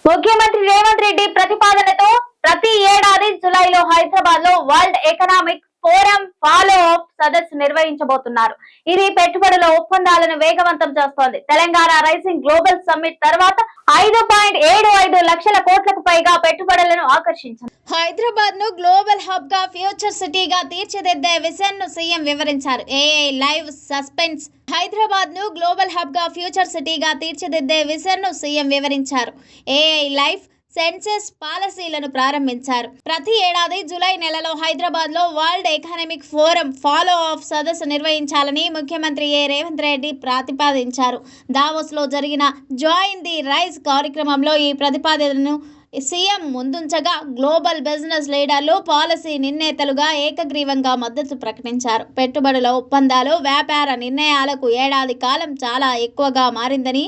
ముఖ్యమంత్రి రేవంత్ రెడ్డి ప్రతిపాదనతో ప్రతి ఏడాది జూలైలో హైదరాబాద్ లో world economic forum follow up సదస్సు నిర్వహించబోతున్నారు. ఇది పెట్టుబడుల ఒప్పందాలను వేగవంతం చేస్తోంది. తెలంగాణ రైజింగ్ గ్లోబల్ సమ్మిట్ తర్వాత 5.75 లక్షల కోట్లకు పైగా పెట్టుబడులను ఆకర్షించింది. హైదరాబాద్ ను గ్లోబల్ హబ్ గా ఫ్యూచర్ సిటీగా తీర్చిదిద్దే విజన్ ను సీఎం వివరించారు. ఏఐ లైవ్ సస్పెన్స్ హైదరాబాద్ ను గ్లోబల్ హబ్ గా ఫ్యూచర్ సిటీగా తీర్చిదిద్దే విజన్ ను సీఎం వివరించారు. ఏఐ లైఫ్ సెన్సెస్ పాలసీలను ప్రారంభించారు. ప్రతి ఏడాది జూలై నెలలో హైదరాబాద్ లో world economic forum follow up సదస్సు నిర్వహించాలని ముఖ్యమంత్రి రేవంత్ రెడ్డి ప్రతిపాదించారు. దావోస్ లో జరిగిన జాయిన్ ది రైజ్ కార్యక్రమంలో ఈ ప్రతిపాదనను సీఎం ముందుంచగా గ్లోబల్ బిజినెస్ లీడర్లు, పాలసీ నిర్ణేతలుగా ఏకగ్రీవంగా మద్దతు ప్రకటించారు. పెట్టుబడుల ఒప్పందాలు, వ్యాపార నిర్ణయాలకు ఏడాది కాలం చాలా ఎక్కువగా మారిందని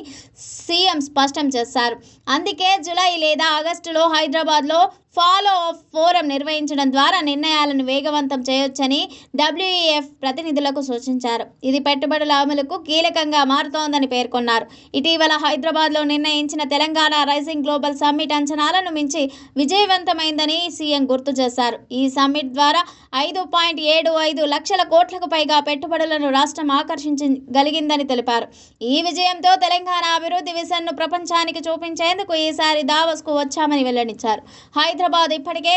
సీఎం స్పష్టం చేశారు. అందుకే జూలై లేదా ఆగస్టులో హైదరాబాద్లో ఫాలో అప్ ఫోరం నిర్వహించడం ద్వారా నిర్ణయాలను వేగవంతం చేయొచ్చని డబ్ల్యూఈఎఫ్ ప్రతినిధులకు సూచించారు. ఇది పెట్టుబడుల అమలుకు కీలకంగా మారుతోందని పేర్కొన్నారు. ఇటీవల హైదరాబాద్లో నిర్ణయించిన తెలంగాణ రైజింగ్ గ్లోబల్ సమ్మిట్ అంచనాలను మించి విజయవంతమైందని సీఎం గుర్తు చేశారు. ఈ సమ్మిట్ ద్వారా 5.75 లక్షల కోట్లకు పైగా పెట్టుబడులను రాష్ట్రం ఆకర్షించగలిగిందని తెలిపారు. ఈ విజయంతో తెలంగాణ అభివృద్ధి విజన్ను ప్రపంచానికి చూపించేందుకు ఈసారి దావోస్కు వచ్చామని వెల్లడించారు. హైదరాబాద్ ఇప్పటికే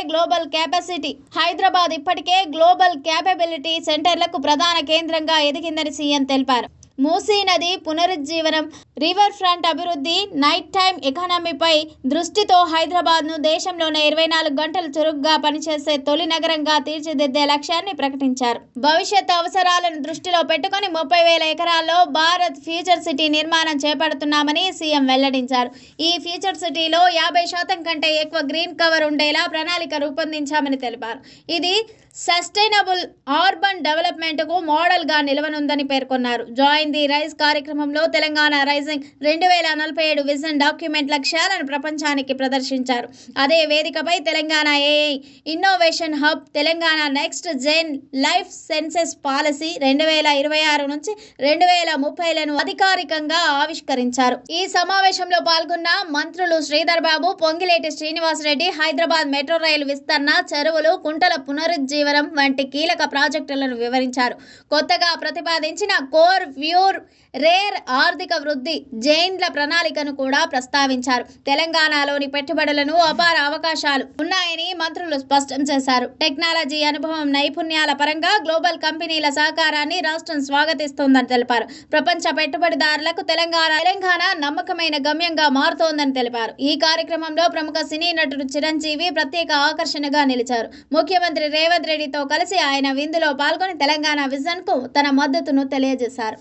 గ్లోబల్ క్యాపబిలిటీ సెంటర్లకు ప్రధాన కేంద్రంగా ఎదిగిందని సీఎం తెలిపారు. మూసీ నది పునరుజ్జీవనం, రివర్ ఫ్రంట్ అభివృద్ధి, నైట్ టైం ఎకానమీపై దృష్టితో హైదరాబాద్ను దేశంలోనే 24 గంటలు చురుగ్గా పనిచేసే తొలి నగరంగా తీర్చిదిద్దే లక్ష్యాన్ని ప్రకటించారు. భవిష్యత్ అవసరాలను దృష్టిలో పెట్టుకుని 30,000 ఎకరాల్లో భారత్ ఫ్యూచర్ సిటీ నిర్మాణం చేపడుతున్నామని సీఎం వెల్లడించారు. ఈ ఫ్యూచర్ సిటీలో 50% కంటే ఎక్కువ గ్రీన్ కవర్ ఉండేలా ప్రణాళిక రూపొందించామని తెలిపారు. ఇది సస్టైనబుల్ అర్బన్ డెవలప్మెంట్ కు మోడల్ గా నిలవనుందని పేర్కొన్నారు. జాయిన్ ది రైజ్ కార్యక్రమంలో తెలంగాణ రైజింగ్ 2047 విజన్ డాక్యుమెంట్ లక్ష్యాలను ప్రపంచానికి ప్రదర్శించారు. అదే వేదికపై Telangana AI innovation hub, Telangana next gen life sciences policy 2026 నుంచి 2030లను అధికారికంగా ఆవిష్కరించారు. ఈ సమావేశంలో పాల్గొన్న మంత్రులు శ్రీధర్ బాబు, పొంగిలేటి శ్రీనివాసరెడ్డి హైదరాబాద్ మెట్రో రైలు విస్తరణ, చెరువులు, కుంటల పునరుజ్జీవనం వంటి కీలక ప్రాజెక్టులను వివరించారు. కొత్తగా ప్రతిపాదించిన కోర్ వ్యూర్ రేర్ ఆర్థిక వృద్ధి జైన్ల ప్రణాళికను కూడా ప్రస్తావించారు. తెలంగాణలోని పెట్టుబడులను అపార అవకాశాలు ఉన్నాయని మంత్రులు స్పష్టం చేశారు. టెక్నాలజీ, అనుభవం, నైపుణ్యాల పరంగా గ్లోబల్ కంపెనీల సహకారాన్ని రాష్ట్రం స్వాగతిస్తోందని తెలిపారు. ప్రపంచ పెట్టుబడిదారులకు తెలంగాణ నమ్మకమైన గమ్యంగా మారుతోందని తెలిపారు. ఈ కార్యక్రమంలో ప్రముఖ సినీ నటుడు చిరంజీవి ప్రత్యేక ఆకర్షణగా నిలిచారు. ముఖ్యమంత్రి రేవంత్ రెడ్డితో కలిసి ఆయన విందులో పాల్గొని తెలంగాణ విజన్ కు తన మద్దతును తెలియజేశారు.